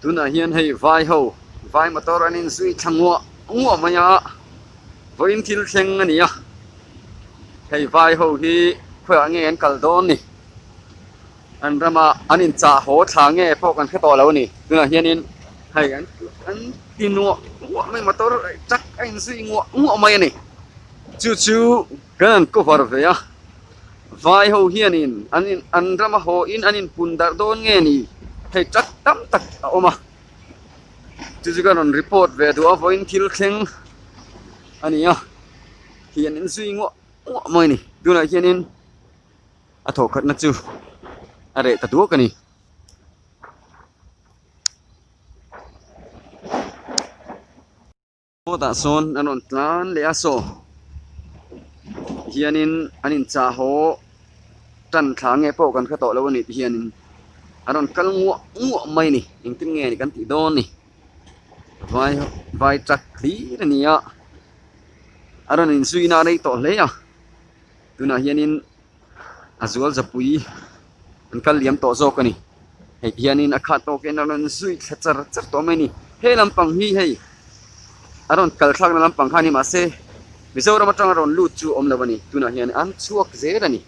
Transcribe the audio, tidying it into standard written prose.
tu na hian hei vai ho vai motor anin zui thangwa maya voin thil thleng ania hei vai ho hi khoya nge an kal don ni an rama anin cha ho tha nge pok an khato lo ni tu na hian in hei an tinwa mai motor chak ain zui ngwa mai ni chu kan ko var ve ya vai ho hian in an rama ho in anin pundar don nge ni hei chak tam tak oma chu kan on report ve du avoin thil thleng ania hian in zui ngwa mai ni tu na hian in a tho khat na chu are ta tu ka ni ta son anon tlan le aso hianin anin cha ho tan thang nge po kan kha to lo ni hianin anon kal ngwa mai ni ing tin nge ni kan ti don ni vai chak li ni ya aron in sui na nei to le ya tuna hianin azual zapui an kal liam to zo ka ni hei hianin akha to ke aron sui thachar to mai ni he lampang hi hei aron kal thak na lampang khani ma se mizoram atang aron lut chu om lawani tuna hian an chuak ze ra ni